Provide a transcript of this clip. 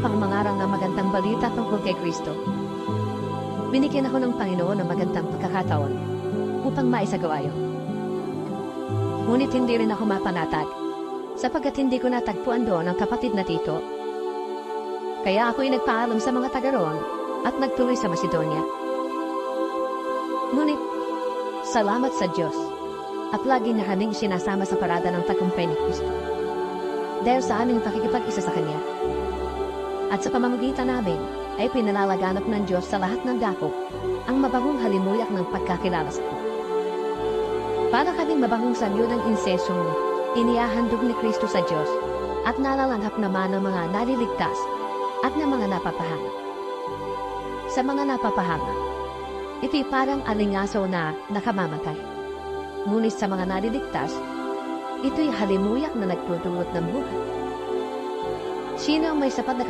upang mangaral ng magandang balita tungkol kay Kristo. Binigyan ako ng Panginoon ng magandang pagkakataon upang maisagawa yun. Ngunit hindi rin ako mapanatag, sapagkat hindi ko natagpuan doon ang kapatid na Tito. Kaya ako'y nagpaalam sa mga taga roon at nagtuloy sa Macedonia. Ngunit, salamat sa Diyos, at lagi niya kaming sinasama sa parada ng tagumpay ni Kristo. Dahil sa aming pakikipag-isa sa Kanya. At sa pamamagitan namin, ay pinalalaganap ng Diyos sa lahat ng dako ang mabahong halimuyak ng pagkakilala sa Kanya. Para kaming mabahong sanyo ng insesong inihahandog ni Kristo sa Diyos at nalalanghap naman ng mga naliligtas at ng mga napapahanga. Sa mga napapahanga, ito'y parang alingaso na nakamamatay. Ngunit sa mga naliligtas, ito'y halimuyak na nagtutulot ng buhay. Sino ang may sapat na